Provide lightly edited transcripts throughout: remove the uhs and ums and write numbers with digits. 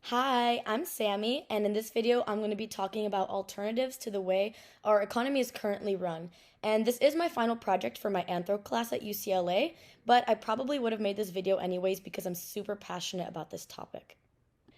Hi, I'm Sammy, and in this video, I'm going to be talking about alternatives to the way our economy is currently run. And this is my final project for my anthro class at UCLA, but I probably would have made this video anyways because I'm super passionate about this topic.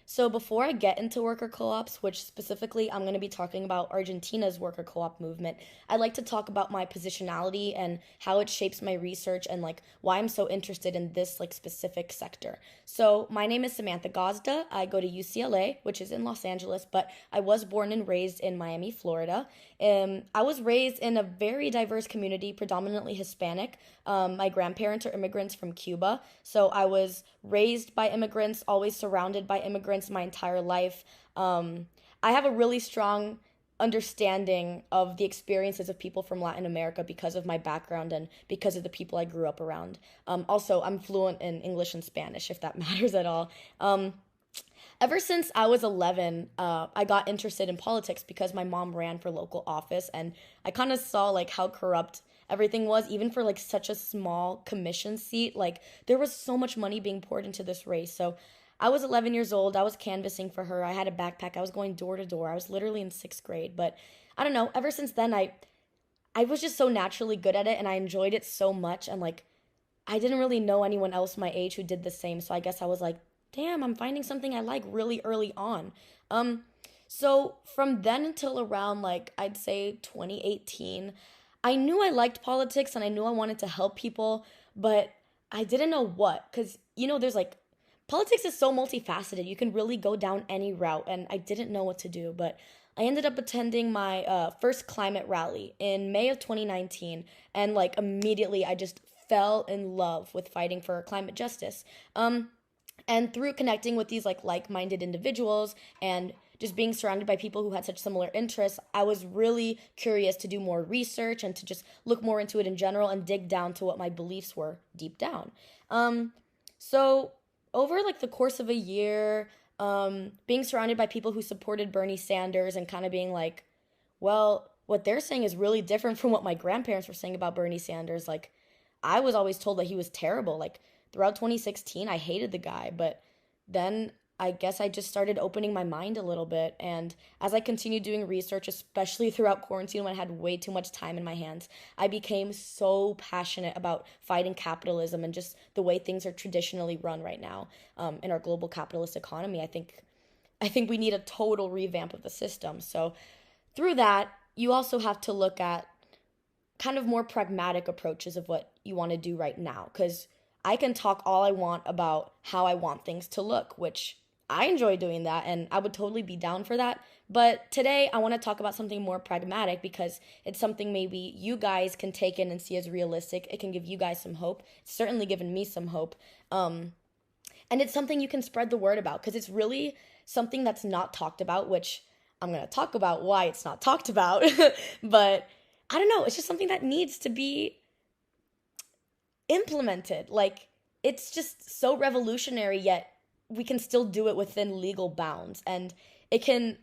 So before I get into worker co-ops, which specifically I'm going to be talking about Argentina's worker co-op movement, I'd like to talk about my positionality and how it shapes my research and why I'm so interested in this specific sector. So my name is Samantha Gazda. I go to UCLA, which is in Los Angeles, but I was born and raised in Miami, Florida. I was raised in a very diverse community, predominantly Hispanic. My grandparents are immigrants from Cuba, so I was raised by immigrants, always surrounded by immigrants my entire life. I have a really strong understanding of the experiences of people from Latin America because of my background and because of the people I grew up around. Also, I'm fluent in English and Spanish, if that matters at all. Ever since I was 11, I got interested in politics because my mom ran for local office, and I kind of saw how corrupt everything was, even for such a small commission seat. There was so much money being poured into this race. So I was 11 years old. I was canvassing for her. I had a backpack. I was going door to door. I was literally in 6th grade. But I don't know. Ever since then, I was just so naturally good at it, and I enjoyed it so much. And I didn't really know anyone else my age who did the same. So I guess I was like, damn, I'm finding something I like really early on. So from then until around I'd say 2018, I knew I liked politics and I knew I wanted to help people, but I didn't know what, because there's politics is so multifaceted. You can really go down any route, and I didn't know what to do, but I ended up attending my first climate rally in May of 2019, and immediately I just fell in love with fighting for climate justice. And through connecting with these like-minded individuals and just being surrounded by people who had such similar interests, I was really curious to do more research and to just look more into it in general and dig down to what my beliefs were deep down. So over the course of a year, being surrounded by people who supported Bernie Sanders and kind of being well, what they're saying is really different from what my grandparents were saying about Bernie Sanders. I was always told that he was terrible. Throughout 2016, I hated the guy, but then I guess I just started opening my mind a little bit. And as I continued doing research, especially throughout quarantine when I had way too much time in my hands, I became so passionate about fighting capitalism and just the way things are traditionally run right now in our global capitalist economy. I think we need a total revamp of the system. So through that, you also have to look at kind of more pragmatic approaches of what you want to do right now, because I can talk all I want about how I want things to look, which I enjoy doing that, and I would totally be down for that. But today, I want to talk about something more pragmatic because it's something maybe you guys can take in and see as realistic. It can give you guys some hope. It's certainly given me some hope. And it's something you can spread the word about because it's really something that's not talked about, which I'm going to talk about why it's not talked about. But I don't know. It's just something that needs to be implemented. It's just so revolutionary, yet we can still do it within legal bounds, and it can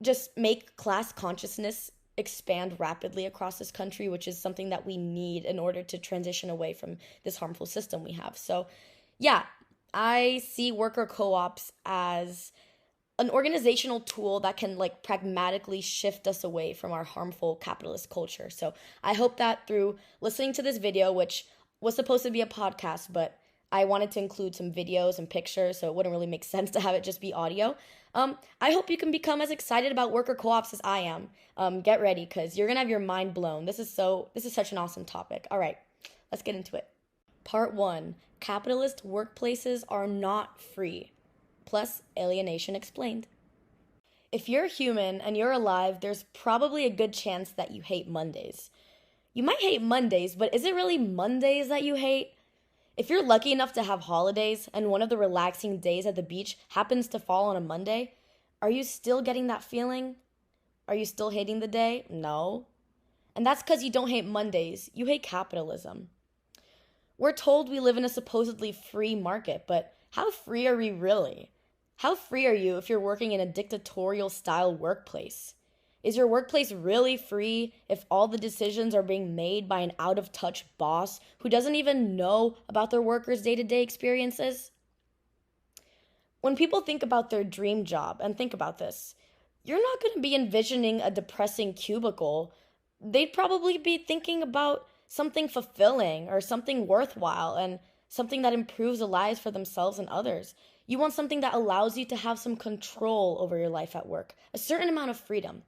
just make class consciousness expand rapidly across this country, which is something that we need in order to transition away from this harmful system we have. So yeah, I see worker co-ops as an organizational tool that can pragmatically shift us away from our harmful capitalist culture. So I hope that through listening to this video, which was supposed to be a podcast, but I wanted to include some videos and pictures, so it wouldn't really make sense to have it just be audio. I hope you can become as excited about worker co-ops as I am. Get ready, because you're going to have your mind blown. This is such an awesome topic. All right, let's get into it. Part 1, capitalist workplaces are not free, plus alienation explained. If you're human and you're alive, there's probably a good chance that you hate Mondays. You might hate Mondays, but is it really Mondays that you hate? If you're lucky enough to have holidays and one of the relaxing days at the beach happens to fall on a Monday, are you still getting that feeling? Are you still hating the day? No. And that's because you don't hate Mondays, you hate capitalism. We're told we live in a supposedly free market, but how free are we really? How free are you if you're working in a dictatorial style workplace? Is your workplace really free if all the decisions are being made by an out-of-touch boss who doesn't even know about their workers' day-to-day experiences? When people think about their dream job, and think about this, you're not going to be envisioning a depressing cubicle. They'd probably be thinking about something fulfilling or something worthwhile and something that improves the lives for themselves and others. You want something that allows you to have some control over your life at work, a certain amount of freedom.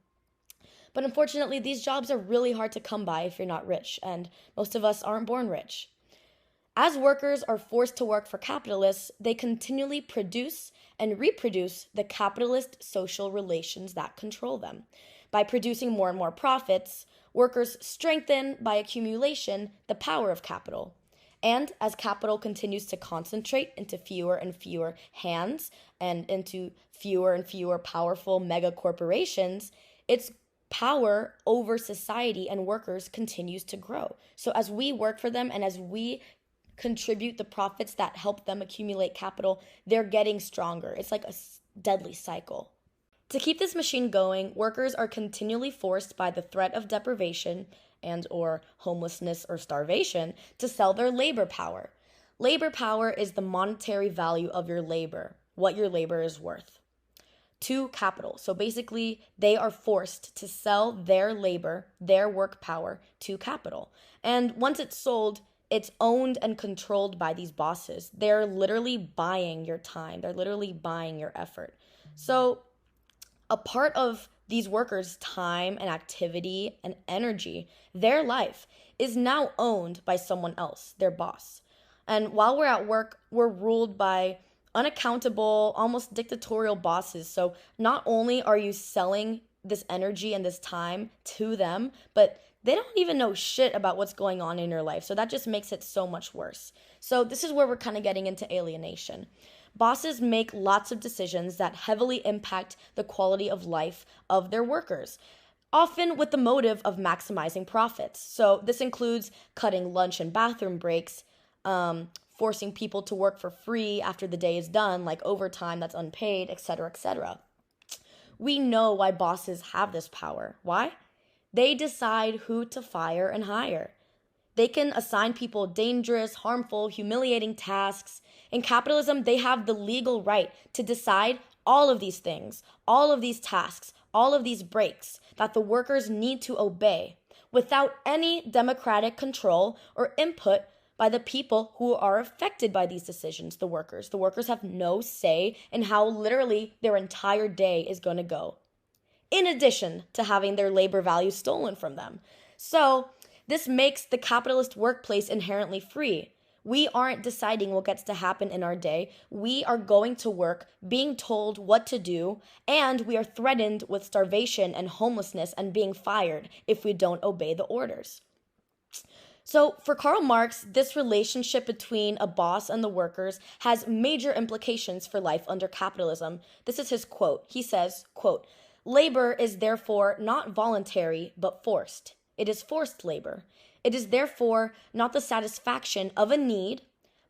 But unfortunately, these jobs are really hard to come by if you're not rich, and most of us aren't born rich. As workers are forced to work for capitalists, they continually produce and reproduce the capitalist social relations that control them. By producing more and more profits, workers strengthen, by accumulation, the power of capital. And as capital continues to concentrate into fewer and fewer hands and into fewer and fewer powerful mega corporations, its power over society and workers continues to grow. So as we work for them and as we contribute the profits that help them accumulate capital, they're getting stronger. It's like a deadly cycle. To keep this machine going, workers are continually forced by the threat of deprivation and or homelessness or starvation to sell their labor power. Labor power is the monetary value of your labor, what your labor is worth, to capital. So basically, they are forced to sell their labor, their work power, to capital. And once it's sold, it's owned and controlled by these bosses. They're literally buying your time. They're literally buying your effort. So a part of these workers' time and activity and energy, their life, is now owned by someone else, their boss. And while we're at work, we're ruled by unaccountable, almost dictatorial bosses. So not only are you selling this energy and this time to them, but they don't even know shit about what's going on in your life. So that just makes it so much worse. So this is where we're kind of getting into alienation. Bosses make lots of decisions that heavily impact the quality of life of their workers, often with the motive of maximizing profits. So this includes cutting lunch and bathroom breaks, forcing people to work for free after the day is done, like overtime that's unpaid, etc., etc. We know why bosses have this power. Why? They decide who to fire and hire. They can assign people dangerous, harmful, humiliating tasks. In capitalism, they have the legal right to decide all of these things, all of these tasks, all of these breaks that the workers need to obey without any democratic control or input by the people who are affected by these decisions, the workers. The workers have no say in how literally their entire day is going to go, in addition to having their labor value stolen from them. So this makes the capitalist workplace inherently free. We aren't deciding what gets to happen in our day. We are going to work, being told what to do, and we are threatened with starvation and homelessness and being fired if we don't obey the orders. So for Karl Marx, this relationship between a boss and the workers has major implications for life under capitalism. This is his quote. He says, quote, "Labor is therefore not voluntary, but forced. It is forced labor. It is therefore not the satisfaction of a need,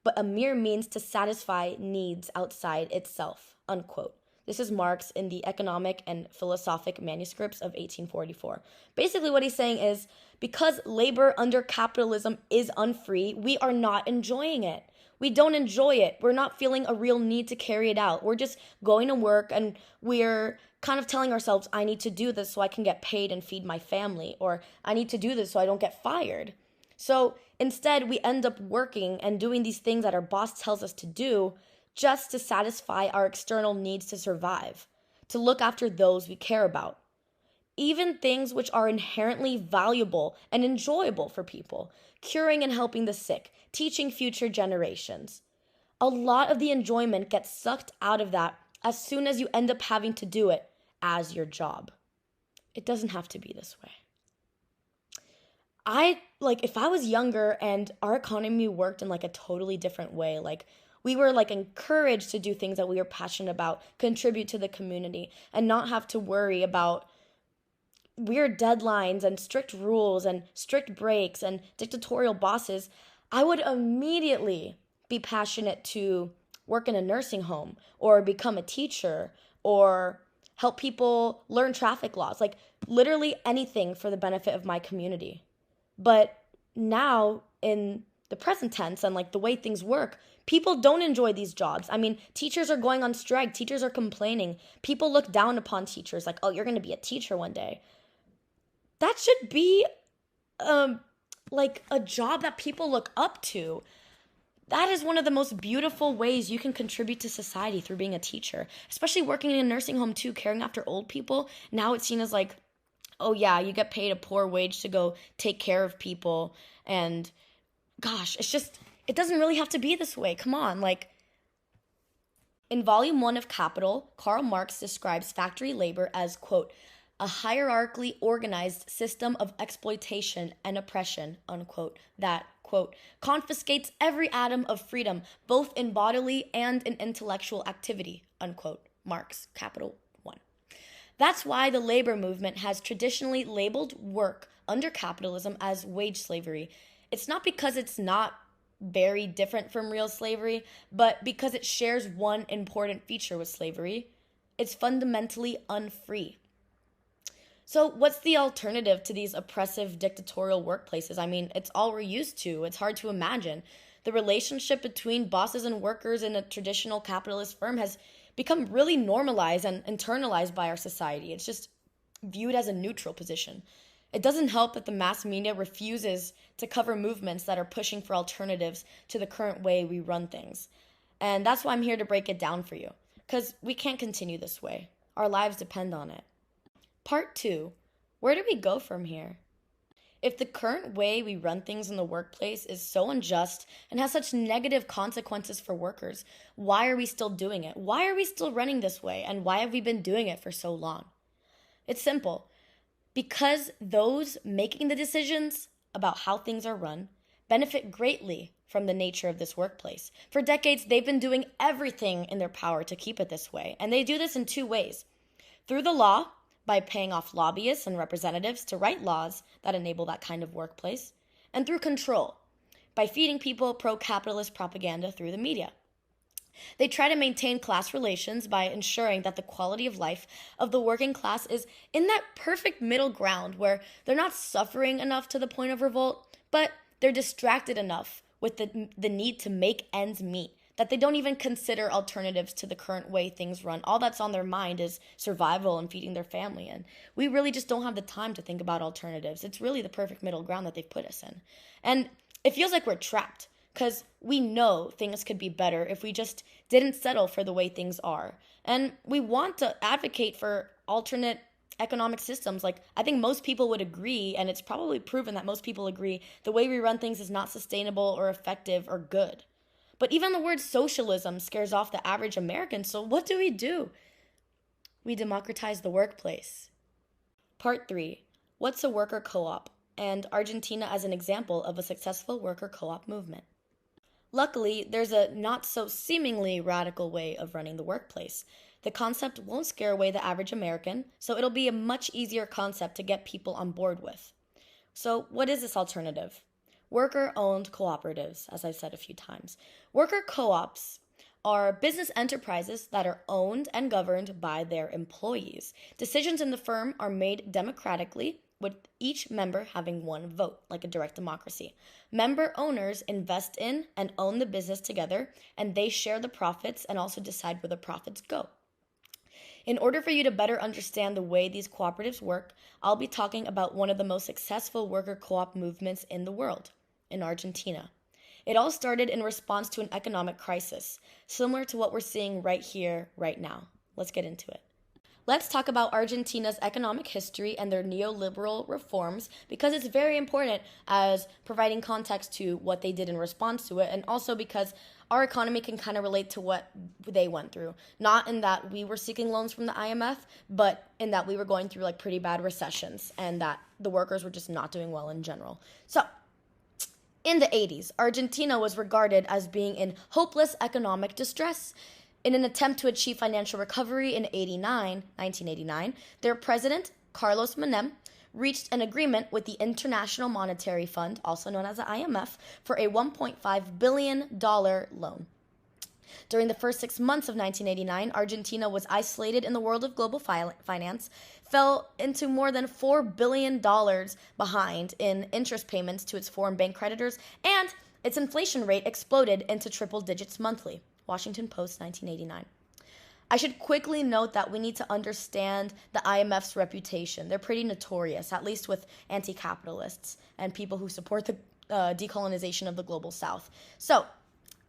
but a mere means to satisfy needs outside itself," unquote. This is Marx in the Economic and Philosophic manuscripts of 1844. Basically what he's saying is, because labor under capitalism is unfree, we are not enjoying it. We don't enjoy it. We're not feeling a real need to carry it out. We're just going to work and we're kind of telling ourselves, I need to do this so I can get paid and feed my family, or I need to do this so I don't get fired. So instead, we end up working and doing these things that our boss tells us to do just to satisfy our external needs to survive, to look after those we care about. Even things which are inherently valuable and enjoyable for people, curing and helping the sick, teaching future generations. A lot of the enjoyment gets sucked out of that as soon as you end up having to do it as your job. It doesn't have to be this way. If I was younger and our economy worked in like a totally different way, like we were like encouraged to do things that we were passionate about, contribute to the community, and not have to worry about weird deadlines and strict rules and strict breaks and dictatorial bosses, I would immediately be passionate to work in a nursing home or become a teacher or help people learn traffic laws, like literally anything for the benefit of my community. But now in the present tense and like the way things work, people don't enjoy these jobs. I mean, teachers are going on strike, teachers are complaining. People look down upon teachers like, "Oh, you're going to be a teacher one day." That should be like a job that people look up to. That is one of the most beautiful ways you can contribute to society, through being a teacher, especially working in a nursing home too, caring after old people. Now it's seen as like, oh yeah, you get paid a poor wage to go take care of people. And gosh, it doesn't really have to be this way. Come on, like, in Volume 1 of Capital, Karl Marx describes factory labor as, quote, a hierarchically organized system of exploitation and oppression, unquote, that, quote, confiscates every atom of freedom, both in bodily and in intellectual activity, unquote, Marx, Capital 1. That's why the labor movement has traditionally labeled work under capitalism as wage slavery. It's not because it's not very different from real slavery, but because it shares one important feature with slavery. It's fundamentally unfree. So what's the alternative to these oppressive dictatorial workplaces? I mean, it's all we're used to. It's hard to imagine. The relationship between bosses and workers in a traditional capitalist firm has become really normalized and internalized by our society. It's just viewed as a neutral position. It doesn't help that the mass media refuses to cover movements that are pushing for alternatives to the current way we run things. And that's why I'm here to break it down for you, because we can't continue this way. Our lives depend on it. Part 2, where do we go from here? If the current way we run things in the workplace is so unjust and has such negative consequences for workers, why are we still doing it? Why are we still running this way? And why have we been doing it for so long? It's simple. Because those making the decisions about how things are run benefit greatly from the nature of this workplace. For decades, they've been doing everything in their power to keep it this way. And they do this in 2 ways. Through the law, by paying off lobbyists and representatives to write laws that enable that kind of workplace, and through control, by feeding people pro-capitalist propaganda through the media. They try to maintain class relations by ensuring that the quality of life of the working class is in that perfect middle ground where they're not suffering enough to the point of revolt, but they're distracted enough with the need to make ends meet that they don't even consider alternatives to the current way things run. All that's on their mind is survival and feeding their family. And we really just don't have the time to think about alternatives. It's really the perfect middle ground that they've put us in. And it feels like we're trapped because we know things could be better if we just didn't settle for the way things are. And we want to advocate for alternate economic systems. Like, I think most people would agree, and it's probably proven that most people agree, the way we run things is not sustainable or effective or good. But even the word socialism scares off the average American, so what do? We democratize the workplace. Part 3, what's a worker co-op? And Argentina as an example of a successful worker co-op movement. Luckily, there's a not-so-seemingly radical way of running the workplace. The concept won't scare away the average American, so it'll be a much easier concept to get people on board with. So what is this alternative? Worker-owned cooperatives, as I've said a few times. Worker co-ops are business enterprises that are owned and governed by their employees. Decisions in the firm are made democratically, with each member having one vote, like a direct democracy. Member owners invest in and own the business together, and they share the profits and also decide where the profits go. In order for you to better understand the way these cooperatives work, I'll be talking about one of the most successful worker co-op movements in the world, in Argentina. It all started in response to an economic crisis, similar to what we're seeing right here, right now. Let's get into it. Let's talk about Argentina's economic history and their neoliberal reforms, because it's very important as providing context to what they did in response to it, and also because our economy can kind of relate to what they went through. Not in that we were seeking loans from the IMF, but in that we were going through like pretty bad recessions and that the workers were just not doing well in general. So, in the 80s, Argentina was regarded as being in hopeless economic distress. In an attempt to achieve financial recovery in 1989, their president, Carlos Menem, reached an agreement with the International Monetary Fund, also known as the IMF, for a $1.5 billion loan. During the first 6 months of 1989, Argentina was isolated in the world of global finance, fell into more than $4 billion behind in interest payments to its foreign bank creditors, and its inflation rate exploded into triple digits monthly. Washington Post, 1989. I should quickly note that we need to understand the IMF's reputation. They're pretty notorious, at least with anti-capitalists and people who support the decolonization of the global south. So,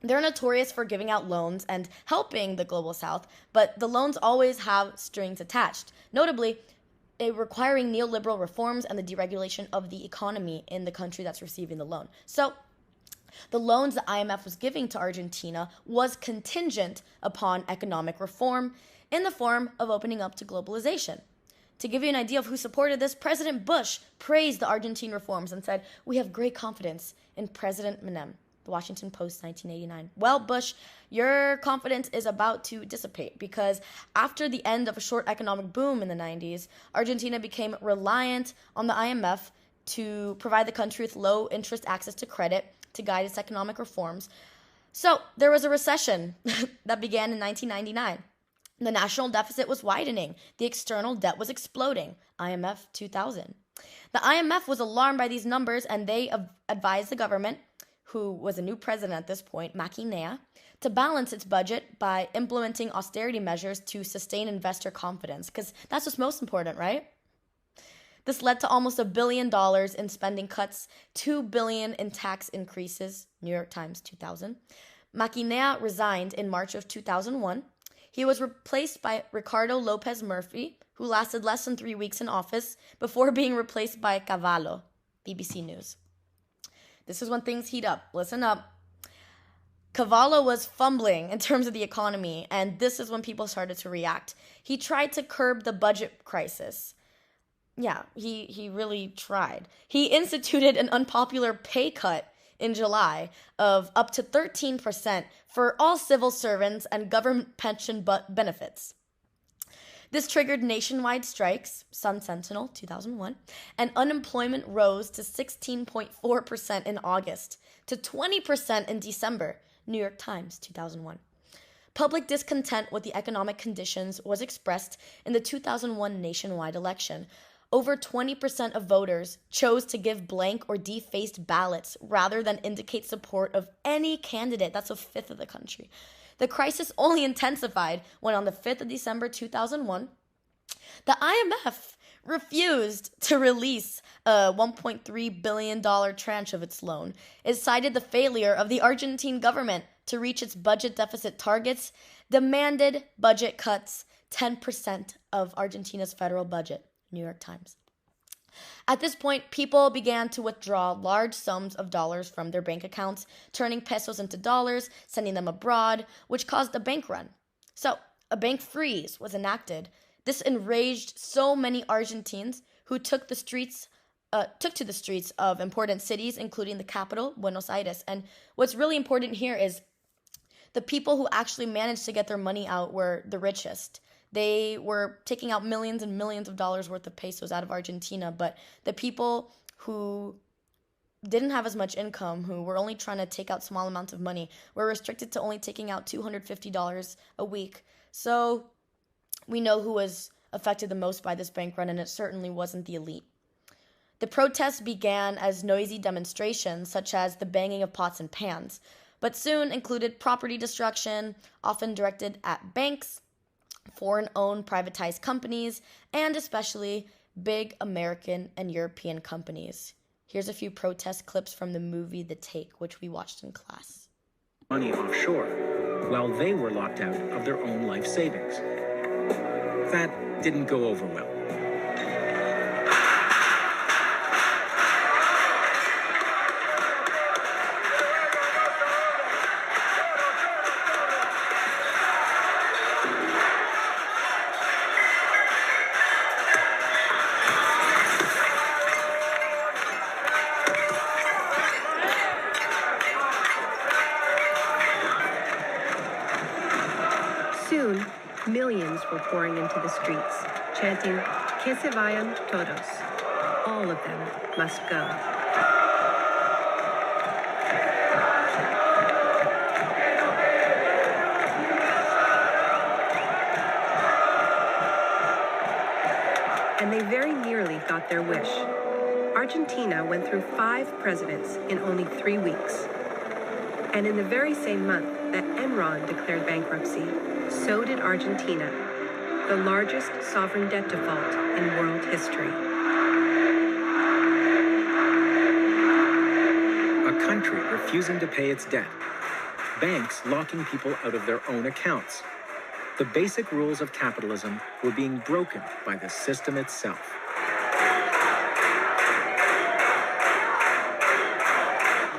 they're notorious for giving out loans and helping the global south, but the loans always have strings attached. Notably, requiring neoliberal reforms and the deregulation of the economy in the country that's receiving the loan. So, the loans the IMF was giving to Argentina was contingent upon economic reform in the form of opening up to globalization. To give you an idea of who supported this, President Bush praised the Argentine reforms and said, "We have great confidence in President Menem." The Washington Post, 1989. Well, Bush, your confidence is about to dissipate because after the end of a short economic boom in the 90s, Argentina became reliant on the IMF to provide the country with low-interest access to credit to guide its economic reforms. So there was a recession that began in 1999. The national deficit was widening. The external debt was exploding. IMF 2000. The IMF was alarmed by these numbers and they advised the government, who was a new president at this point, Maquinea, to balance its budget by implementing austerity measures to sustain investor confidence, because that's what's most important, right? This led to almost $1 billion in spending cuts, $2 billion in tax increases, New York Times 2000. Maquinea resigned in March of 2001. He was replaced by Ricardo López Murphy, who lasted less than 3 weeks in office before being replaced by Cavallo, BBC News. This is when things heat up. Listen up. Cavallo was fumbling in terms of the economy, and this is when people started to react. He tried to curb the budget crisis. Yeah, he really tried. He instituted an unpopular pay cut in July of up to 13% for all civil servants and government pension benefits. This triggered nationwide strikes, Sun Sentinel, 2001, and unemployment rose to 16.4% in August, to 20% in December, New York Times, 2001. Public discontent with the economic conditions was expressed in the 2001 nationwide election. Over 20% of voters chose to give blank or defaced ballots rather than indicate support of any candidate. That's a fifth of the country. The crisis only intensified when on the 5th of December 2001, the IMF refused to release a $1.3 billion tranche of its loan. It cited the failure of the Argentine government to reach its budget deficit targets, demanded budget cuts, 10% of Argentina's federal budget, New York Times. At this point, people began to withdraw large sums of dollars from their bank accounts, turning pesos into dollars, sending them abroad, which caused a bank run. So, a bank freeze was enacted. This enraged so many Argentines who took to the streets of important cities, including the capital, Buenos Aires. And what's really important here is the people who actually managed to get their money out were the richest. They were taking out millions and millions of dollars worth of pesos out of Argentina, but the people who didn't have as much income, who were only trying to take out small amounts of money, were restricted to only taking out $250 a week. So we know who was affected the most by this bank run, and it certainly wasn't the elite. The protests began as noisy demonstrations, such as the banging of pots and pans, but soon included property destruction, often directed at banks, foreign-owned privatized companies, and especially big American and European companies. Here's a few protest clips from the movie The Take, which we watched in class. Money offshore, while they were locked out of their own life savings. That didn't go over well. Soon, millions were pouring into the streets, chanting, "Que se vayan todos." All of them must go. And they very nearly got their wish. Argentina went through 5 presidents in only 3 weeks. And in the very same month that Enron declared bankruptcy, so did Argentina, the largest sovereign debt default in world history. A country refusing to pay its debt. Banks locking people out of their own accounts. The basic rules of capitalism were being broken by the system itself.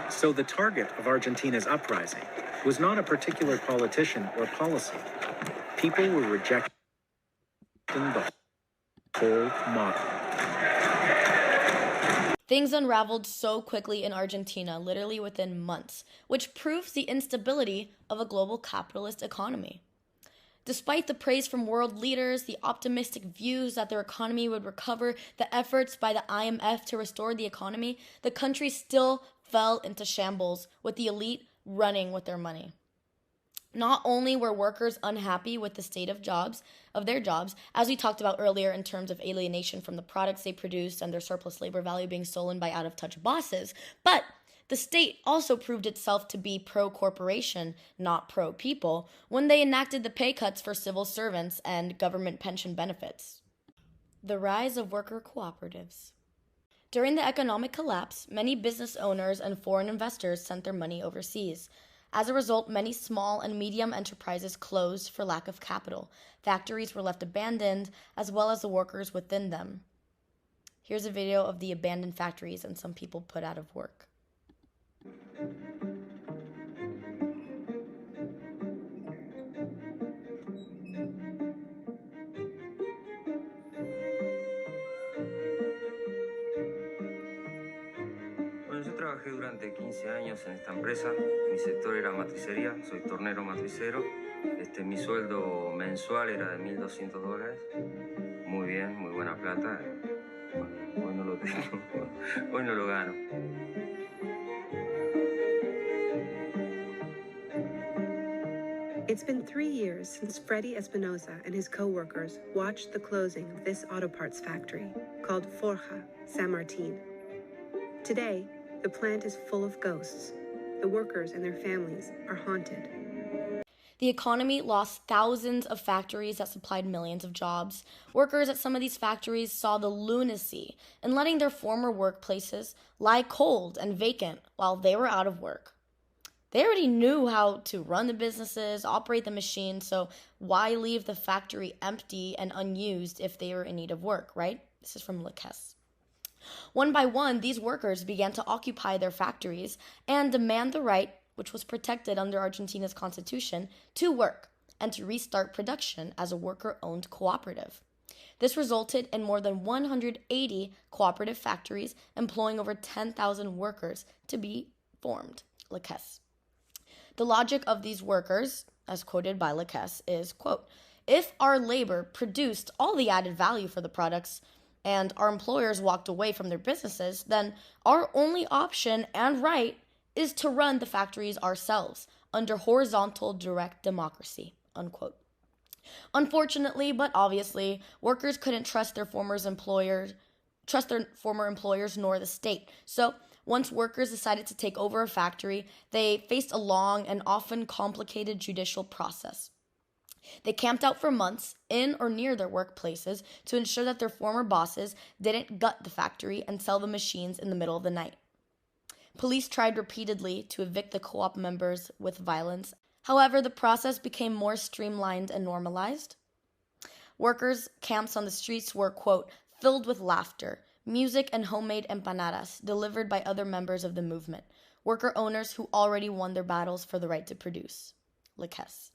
So the target of Argentina's uprising was not a particular politician or policy. People were rejecting the whole model. Things unraveled so quickly in Argentina, literally within months, which proves the instability of a global capitalist economy. Despite the praise from world leaders, the optimistic views that their economy would recover, the efforts by the IMF to restore the economy, the country still fell into shambles, with the elite running with their money. Not only were workers unhappy with the state of their jobs, as we talked about earlier in terms of alienation from the products they produced and their surplus labor value being stolen by out-of-touch bosses, but the state also proved itself to be pro-corporation, not pro-people, when they enacted the pay cuts for civil servants and government pension benefits. The rise of worker cooperatives. During the economic collapse, many business owners and foreign investors sent their money overseas. As a result, many small and medium enterprises closed for lack of capital. Factories were left abandoned, as well as the workers within them. Here's a video of the abandoned factories and some people put out of work. Yo trabajé durante 15 años en esta empresa. Mi sector era matricería, soy tornero matricero. Mi sueldo mensual era de $1.200. Muy bien, muy buena plata. Bueno, hoy no lo tengo, hoy no lo gano. It's been 3 years since Freddy Espinosa and his co-workers watched the closing of this auto parts factory called Forja San Martin. Today, the plant is full of ghosts. The workers and their families are haunted. The economy lost thousands of factories that supplied millions of jobs. Workers at some of these factories saw the lunacy in letting their former workplaces lie cold and vacant while they were out of work. They already knew how to run the businesses, operate the machines, so why leave the factory empty and unused if they were in need of work, right? This is from Leques. One by one, these workers began to occupy their factories and demand the right, which was protected under Argentina's constitution, to work and to restart production as a worker-owned cooperative. This resulted in more than 180 cooperative factories employing over 10,000 workers to be formed. Leques. The logic of these workers, as quoted by Leques, is, quote, if our labor produced all the added value for the products and our employers walked away from their businesses, then our only option and right is to run the factories ourselves under horizontal direct democracy, unquote. Unfortunately, but obviously, workers couldn't trust their former employers nor the state. So once workers decided to take over a factory, they faced a long and often complicated judicial process. They camped out for months in or near their workplaces to ensure that their former bosses didn't gut the factory and sell the machines in the middle of the night. Police tried repeatedly to evict the co-op members with violence. However, the process became more streamlined and normalized. Workers' camps on the streets were, quote, filled with laughter, music, and homemade empanadas delivered by other members of the movement, worker owners who already won their battles for the right to produce. Leques.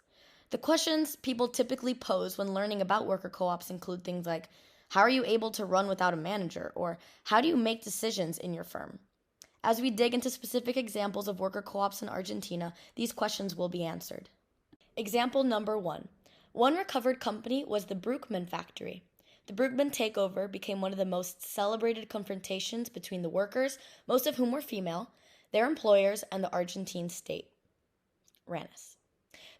The questions people typically pose when learning about worker co-ops include things like, how are you able to run without a manager? Or how do you make decisions in your firm? As we dig into specific examples of worker co-ops in Argentina, these questions will be answered. Example number 1. One recovered company was the Bruckmann factory. The Bruckmann takeover became one of the most celebrated confrontations between the workers, most of whom were female, their employers, and the Argentine state. Ranis.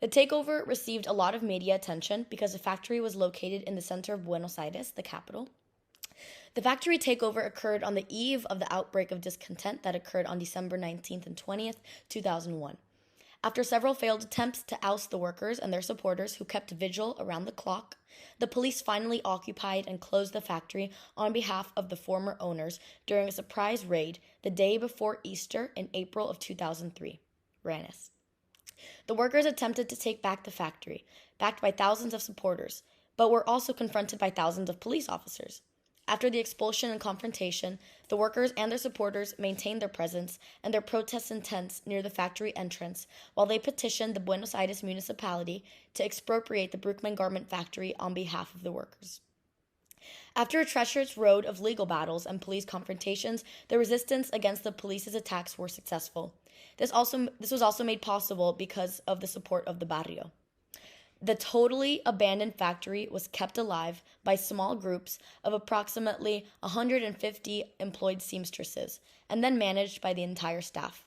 The takeover received a lot of media attention because the factory was located in the center of Buenos Aires, the capital. The factory takeover occurred on the eve of the outbreak of discontent that occurred on December 19th and 20th, 2001. After several failed attempts to oust the workers and their supporters who kept vigil around the clock, the police finally occupied and closed the factory on behalf of the former owners during a surprise raid the day before Easter in April of 2003. Ranis. The workers attempted to take back the factory, backed by thousands of supporters, but were also confronted by thousands of police officers. After the expulsion and confrontation, the workers and their supporters maintained their presence and their protests in tents near the factory entrance while they petitioned the Buenos Aires municipality to expropriate the Bruckmann garment factory on behalf of the workers. After a treacherous road of legal battles and police confrontations, the resistance against the police's attacks were successful. This was also made possible because of the support of the barrio. The totally abandoned factory was kept alive by small groups of approximately 150 employed seamstresses, and then managed by the entire staff.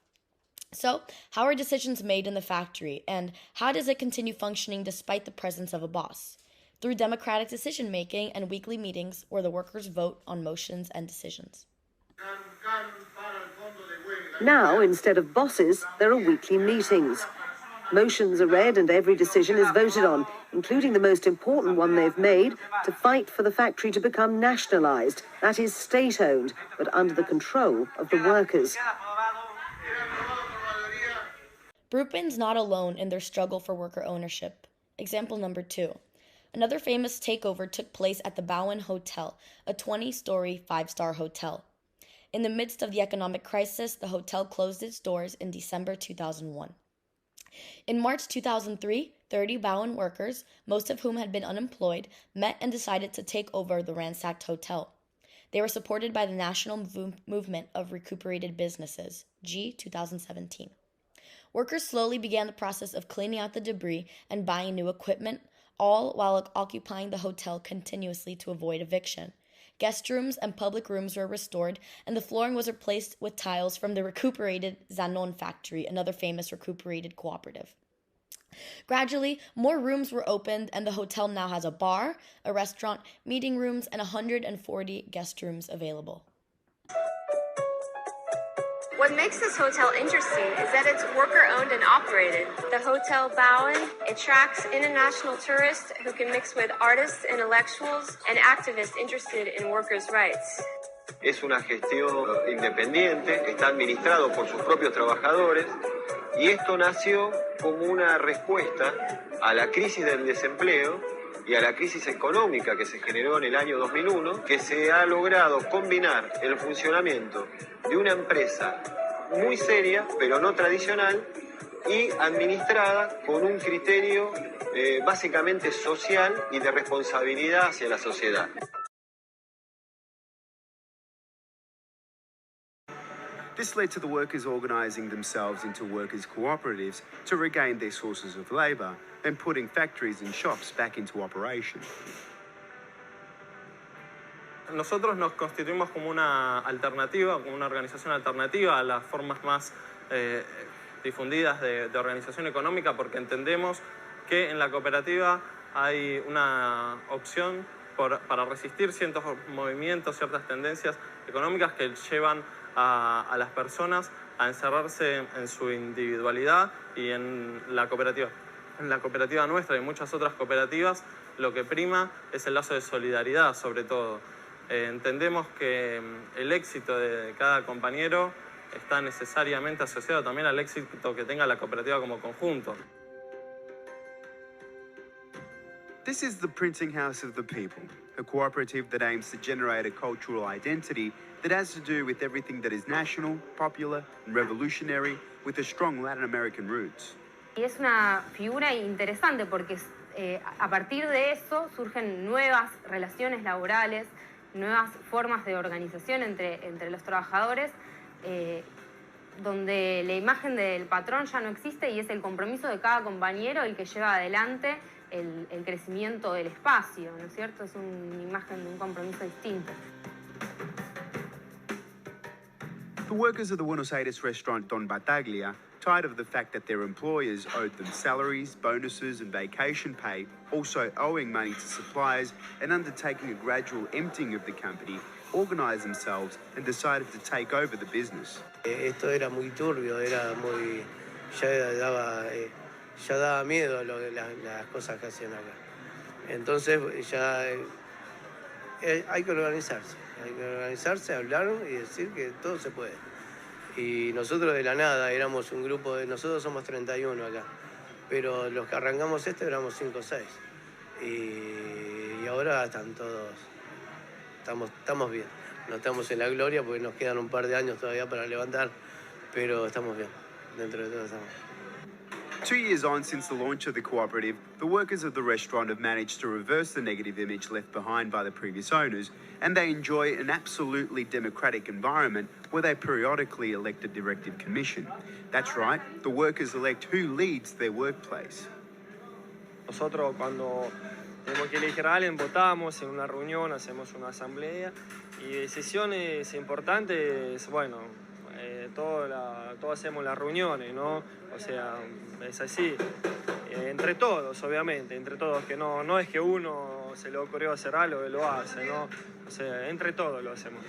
So, how are decisions made in the factory, and how does it continue functioning despite the presence of a boss? Through democratic decision-making and weekly meetings where the workers vote on motions and decisions. Now, instead of bosses, there are weekly meetings. Motions are read and every decision is voted on, including the most important one they've made, to fight for the factory to become nationalized, that is state-owned, but under the control of the workers. Bruckmann's not alone in their struggle for worker ownership. Example number 2. Another famous takeover took place at the Bowen Hotel, a 20-story, 5-star hotel. In the midst of the economic crisis, the hotel closed its doors in December 2001. In March 2003, 30 Bowen workers, most of whom had been unemployed, met and decided to take over the ransacked hotel. They were supported by the National Movement of Recuperated Businesses, G 2017. Workers slowly began the process of cleaning out the debris and buying new equipment, all while occupying the hotel continuously to avoid eviction. Guest rooms and public rooms were restored, and the flooring was replaced with tiles from the recuperated Zanon factory, another famous recuperated cooperative. Gradually, more rooms were opened, and the hotel now has a bar, a restaurant, meeting rooms, and 140 guest rooms available. What makes this hotel interesting is that it's worker-owned and operated. The Hotel Bowen attracts international tourists who can mix with artists, intellectuals, and activists interested in workers' rights. Es una gestión independiente, está administrado por sus propios trabajadores, y esto nació como una respuesta a la crisis del desempleo y a la crisis económica que se generó en el año 2001, que se ha logrado combinar el funcionamiento de una empresa muy seria, pero no tradicional, y administrada con un criterio básicamente social y de responsabilidad hacia la sociedad. This led to the workers organising themselves into workers' cooperatives to regain their sources of labour and putting factories and shops back into operation. Nosotros nos constituimos como una alternativa, como una organización alternativa a las formas más difundidas de organización económica, porque entendemos que en la cooperativa hay una opción para resistir ciertos movimientos, ciertas tendencias económicas que llevan a las personas a encerrarse en su individualidad, y en la cooperativa nuestra y muchas otras cooperativas lo que prima es el lazo de solidaridad, sobre todo. Entendemos que el éxito de cada compañero está necesariamente asociado también al éxito que tenga la cooperativa como conjunto. This is the Printing House of the People, a cooperative that aims to generate a cultural identity that has to do with everything that is national, popular, and revolutionary, with a strong Latin American roots. Y es una figura interesante porque a partir de eso surgen nuevas relaciones laborales, nuevas formas de organización entre los trabajadores, donde la imagen del patrón ya no existe y es el compromiso de cada compañero el que lleva adelante el crecimiento del espacio, ¿no es cierto? Es una imagen de un compromiso distinto. The workers of the Buenos Aires restaurant Don Bataglia, tired of the fact that their employers owed them salaries, bonuses and vacation pay, also owing money to suppliers and undertaking a gradual emptying of the company, organized themselves and decided to take over the business. Esto era muy turbio, era ya daba miedo las cosas que hacían acá. Entonces ya hay que organizarse, hablar y decir que todo se puede. Y nosotros de la nada éramos un grupo nosotros somos 31 acá, pero los que arrancamos éramos 5 o 6. Y ahora están todos, estamos bien. No estamos en la gloria porque nos quedan un par de años todavía para levantar, pero estamos bien, dentro de todo estamos bien. 2 years on since the launch of the cooperative, the workers of the restaurant have managed to reverse the negative image left behind by the previous owners, and they enjoy an absolutely democratic environment where they periodically elect a directive commission. That's right, the workers elect who leads their workplace. Nosotros cuando tenemos que elegir a alguien, votamos en una reunión, hacemos una asamblea y decisiones importantes, bueno, todo hacemos las reuniones, ¿no? O sea, es así, entre todos, obviamente, entre todos, que no es que uno se le ocurrió hacer algo y lo hace, ¿no? O sea, entre todos lo hacemos.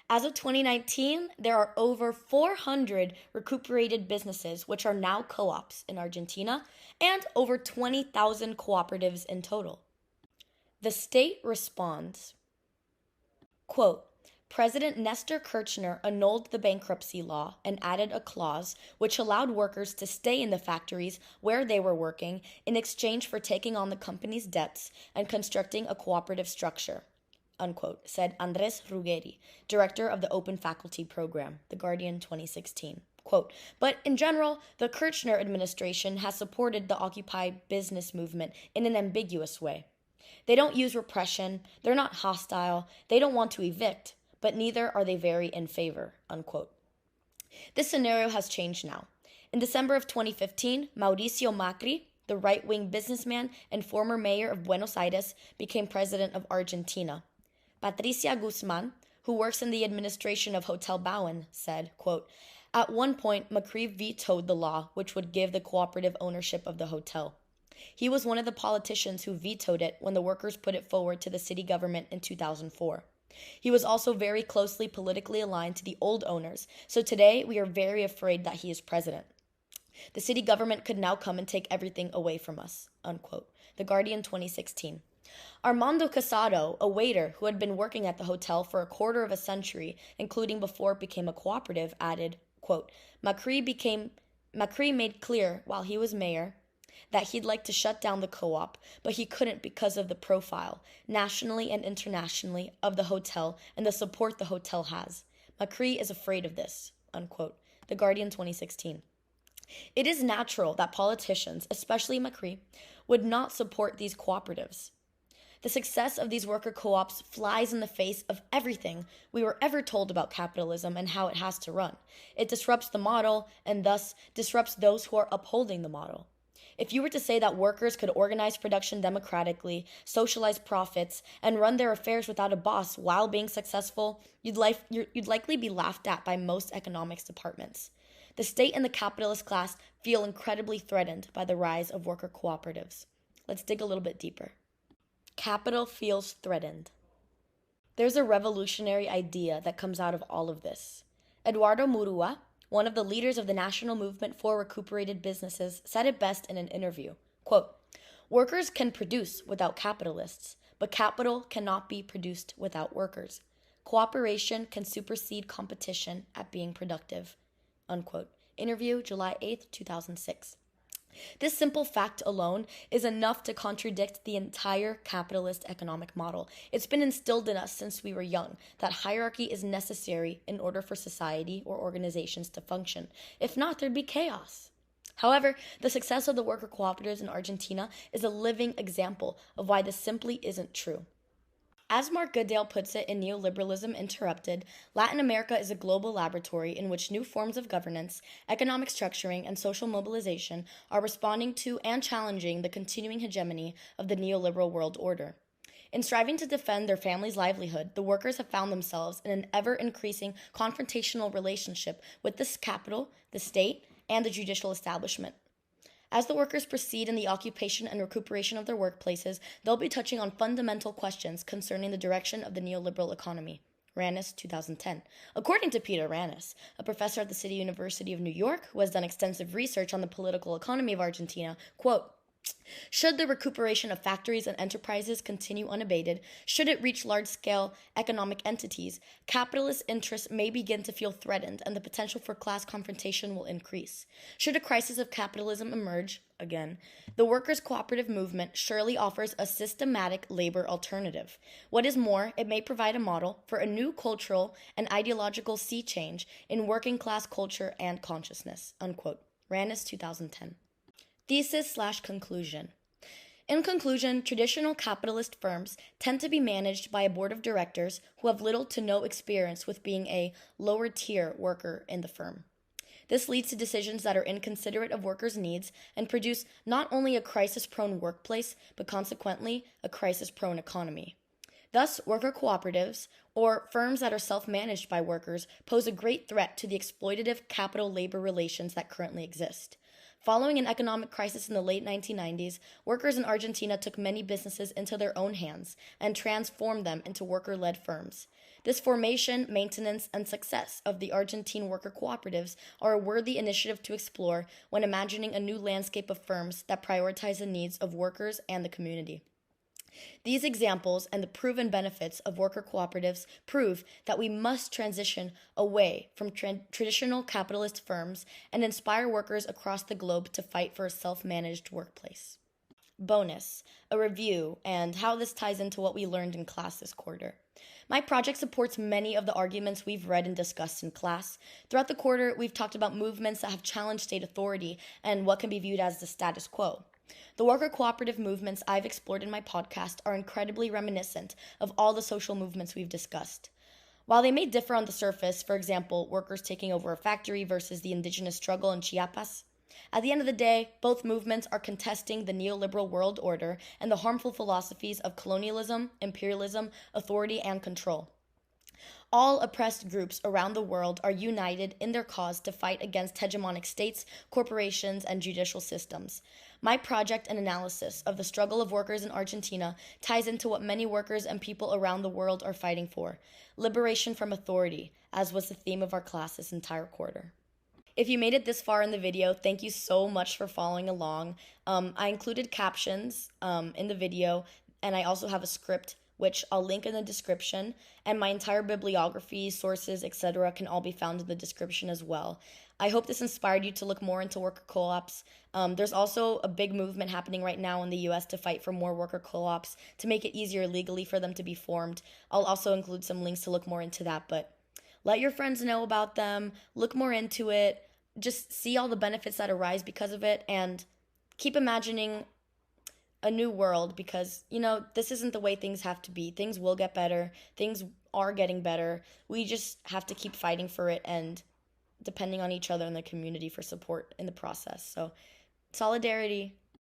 As of 2019, there are over 400 recuperated businesses, which are now co-ops in Argentina, and over 20,000 cooperatives in total. The state responds, quote, President Nestor Kirchner annulled the bankruptcy law and added a clause which allowed workers to stay in the factories where they were working in exchange for taking on the company's debts and constructing a cooperative structure, unquote, said Andres Ruggeri, director of the Open Faculty Program, The Guardian 2016. Quote, but in general, the Kirchner administration has supported the Occupy business movement in an ambiguous way. They don't use repression, they're not hostile, they don't want to evict, but neither are they very in favor, unquote. This scenario has changed now. In December of 2015, Mauricio Macri, the right-wing businessman and former mayor of Buenos Aires, became president of Argentina. Patricia Guzman, who works in the administration of Hotel Bauen, said, quote, at one point, Macri vetoed the law which would give the cooperative ownership of the hotel. He was one of the politicians who vetoed it when the workers put it forward to the city government in 2004. He was also very closely politically aligned to the old owners, so today we are very afraid that he is president. The city government could now come and take everything away from us, unquote. The Guardian 2016. Armando Casado, a waiter who had been working at the hotel for a quarter of a century, including before it became a cooperative, added, quote, Macri made clear while he was mayor that he'd like to shut down the co-op, but he couldn't because of the profile, nationally and internationally, of the hotel and the support the hotel has. Macri is afraid of this, unquote. The Guardian 2016. It is natural that politicians, especially Macri, would not support these cooperatives. The success of these worker co-ops flies in the face of everything we were ever told about capitalism and how it has to run. It disrupts the model and thus disrupts those who are upholding the model. If you were to say that workers could organize production democratically, socialize profits, and run their affairs without a boss while being successful, you'd likely be laughed at by most economics departments. The state and the capitalist class feel incredibly threatened by the rise of worker cooperatives. Let's dig a little bit deeper. Capital feels threatened. There's a revolutionary idea that comes out of all of this. Eduardo Murua, one of the leaders of the national movement for recuperated businesses, said it best in an interview. Quote, workers can produce without capitalists, but capital cannot be produced without workers. Cooperation can supersede competition at being productive. Unquote. Interview, July 8th, 2006. This simple fact alone is enough to contradict the entire capitalist economic model. It's been instilled in us since we were young that hierarchy is necessary in order for society or organizations to function. If not, there'd be chaos. However, the success of the worker cooperatives in Argentina is a living example of why this simply isn't true. As Mark Goodale puts it in Neoliberalism Interrupted, Latin America is a global laboratory in which new forms of governance, economic structuring, and social mobilization are responding to and challenging the continuing hegemony of the neoliberal world order. In striving to defend their family's livelihood, the workers have found themselves in an ever-increasing confrontational relationship with the capital, the state, and the judicial establishment. As the workers proceed in the occupation and recuperation of their workplaces, they'll be touching on fundamental questions concerning the direction of the neoliberal economy. Ranis, 2010. According to Peter Ranis, a professor at the City University of New York who has done extensive research on the political economy of Argentina, quote, should the recuperation of factories and enterprises continue unabated, should it reach large-scale economic entities, capitalist interests may begin to feel threatened and the potential for class confrontation will increase. Should a crisis of capitalism emerge, again, the workers' cooperative movement surely offers a systematic labor alternative. What is more, it may provide a model for a new cultural and ideological sea change in working-class culture and consciousness, unquote. Ranis, 2010. Thesis/conclusion. In conclusion, traditional capitalist firms tend to be managed by a board of directors who have little to no experience with being a lower-tier worker in the firm. This leads to decisions that are inconsiderate of workers' needs and produce not only a crisis-prone workplace, but consequently a crisis-prone economy. Thus, worker cooperatives, or firms that are self-managed by workers, pose a great threat to the exploitative capital-labor relations that currently exist. Following an economic crisis in the late 1990s, workers in Argentina took many businesses into their own hands and transformed them into worker-led firms. This formation, maintenance, and success of the Argentine worker cooperatives are a worthy initiative to explore when imagining a new landscape of firms that prioritize the needs of workers and the community. These examples and the proven benefits of worker cooperatives prove that we must transition away from traditional capitalist firms and inspire workers across the globe to fight for a self-managed workplace. Bonus, a review, and how this ties into what we learned in class this quarter. My project supports many of the arguments we've read and discussed in class. Throughout the quarter, we've talked about movements that have challenged state authority and what can be viewed as the status quo. The worker cooperative movements I've explored in my podcast are incredibly reminiscent of all the social movements we've discussed. While they may differ on the surface, for example, workers taking over a factory versus the indigenous struggle in Chiapas, at the end of the day, both movements are contesting the neoliberal world order and the harmful philosophies of colonialism, imperialism, authority, and control. All oppressed groups around the world are united in their cause to fight against hegemonic states, corporations, and judicial systems. My project and analysis of the struggle of workers in Argentina ties into what many workers and people around the world are fighting for: liberation from authority, as was the theme of our class this entire quarter. If you made it this far in the video, thank you so much for following along. I included captions in the video, and I also have a script which I'll link in the description, and my entire bibliography, sources, etc. can all be found in the description as well. I hope this inspired you to look more into worker co-ops. There's also a big movement happening right now in the US to fight for more worker co-ops, to make it easier legally for them to be formed. I'll also include some links to look more into that, but let your friends know about them, look more into it, just see all the benefits that arise because of it, and keep imagining a new world, because, you know, this isn't the way things have to be. Things will get better. Things are getting better. We just have to keep fighting for it and depending on each other and the community for support in the process. So, solidarity.